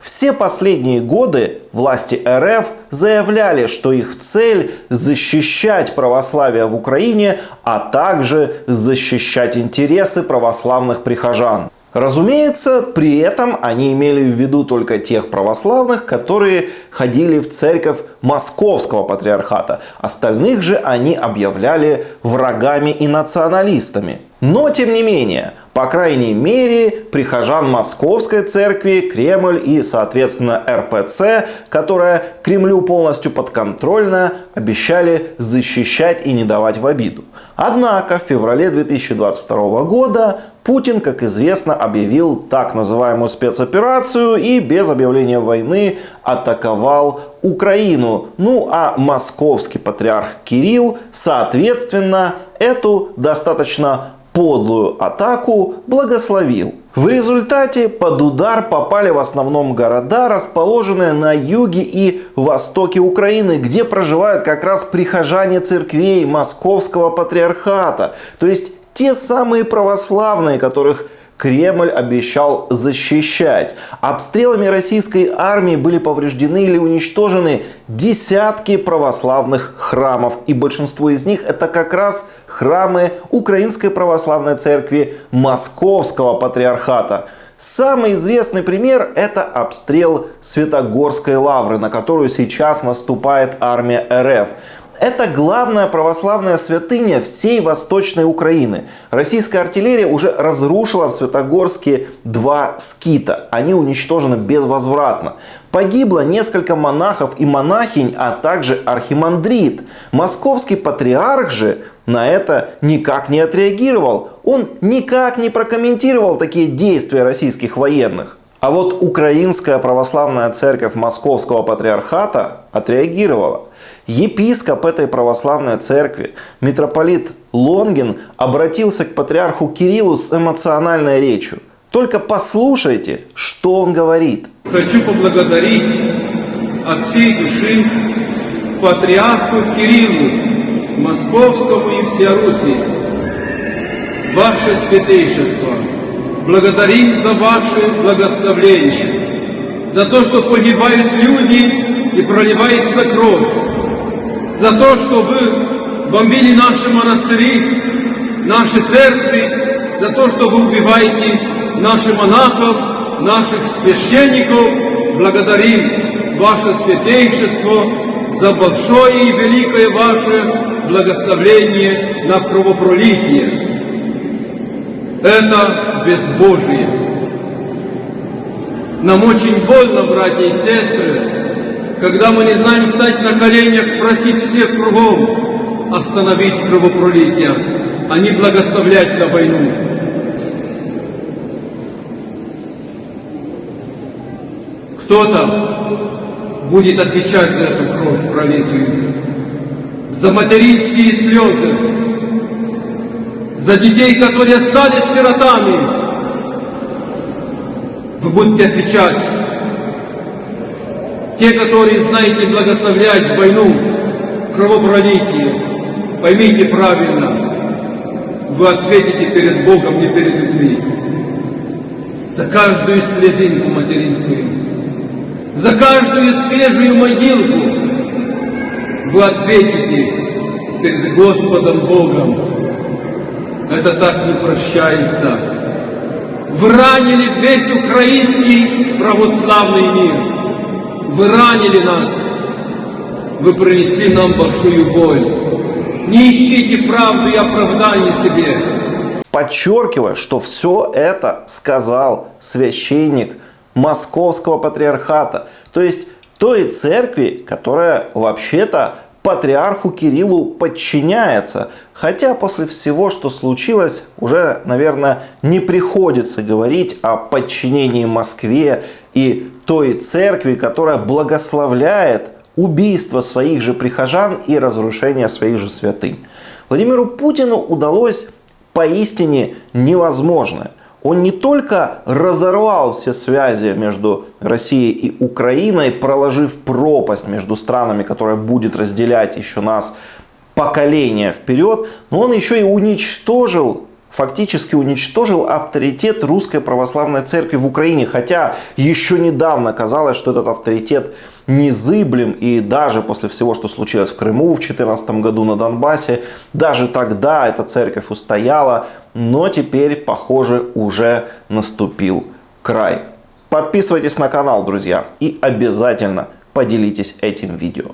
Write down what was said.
Все последние годы власти РФ заявляли, что их цель – защищать православие в Украине, а также защищать интересы православных прихожан. Разумеется, при этом они имели в виду только тех православных, которые ходили в церковь Московского патриархата. Остальных же они объявляли врагами и националистами. Но, тем не менее, по крайней мере, прихожан Московской церкви, Кремль и, соответственно, РПЦ, которая Кремлю полностью подконтрольна, обещали защищать и не давать в обиду. Однако в феврале 2022 года Путин, как известно, объявил так называемую спецоперацию и без объявления войны атаковал Украину. Ну а московский патриарх Кирилл, соответственно, эту достаточно подлую атаку благословил. В результате под удар попали в основном города, расположенные на юге и востоке Украины, где проживают как раз прихожане церквей Московского патриархата. То есть те самые православные, которых Кремль обещал защищать. Обстрелами российской армии были повреждены или уничтожены десятки православных храмов. И большинство из них это как раз храмы Украинской православной церкви Московского патриархата. Самый известный пример – это обстрел Святогорской лавры, на которую сейчас наступает армия РФ. Это главная православная святыня всей Восточной Украины. Российская артиллерия уже разрушила в Святогорске 2 скита. Они уничтожены безвозвратно. Погибло несколько монахов и монахинь, а также архимандрит. Московский патриарх же на это никак не отреагировал. Он никак не прокомментировал такие действия российских военных. А вот Украинская православная церковь Московского патриархата отреагировала. Епископ этой православной церкви, митрополит Лонгин, обратился к патриарху Кириллу с эмоциональной речью. Только послушайте, что он говорит. Хочу поблагодарить от всей души патриарху Кириллу, Московскому и всей Руси, ваше святейшество. Благодарим за ваше благословение, за то, что погибают люди и проливается кровь, за то, что вы бомбили наши монастыри, наши церкви, за то, что вы убиваете наших монахов, наших священников. Благодарим ваше святейшество за большое и великое ваше благословение на кровопролитие. Это безбожие. Нам очень больно, братья и сестры, когда мы не знаем встать на коленях, просить всех кругом остановить кровопролитие, а не благословлять на войну. Кто-то будет отвечать за эту кровь пролитую, за материнские слезы, за детей, которые остались сиротами. Вы будете отвечать. Те, которые знаете благословлять войну, кровопролитие, поймите правильно, вы ответите перед Богом, не перед людьми. За каждую слезинку материнскую, за каждую свежую могилку вы ответите перед Господом Богом. Это так не прощается. Вы ранили весь украинский православный мир. Вы ранили нас. Вы принесли нам большую боль. Не ищите правды и оправданий себе. Подчеркивая, что все это сказал священник Московского патриархата. То есть той церкви, которая вообще-то патриарху Кириллу подчиняется. Хотя после всего, что случилось, уже, наверное, не приходится говорить о подчинении Москве и той церкви, которая благословляет убийство своих же прихожан и разрушение своих же святынь. Владимиру Путину удалось поистине невозможное. Он не только разорвал все связи между Россией и Украиной, проложив пропасть между странами, которая будет разделять еще нас поколения вперед, но он еще и уничтожил фактически уничтожил авторитет Русской Православной Церкви в Украине. Хотя еще недавно казалось, что этот авторитет незыблем. И даже после всего, что случилось в Крыму в 2014 году на Донбассе, даже тогда эта церковь устояла. Но теперь, похоже, уже наступил край. Подписывайтесь на канал, друзья. И обязательно поделитесь этим видео.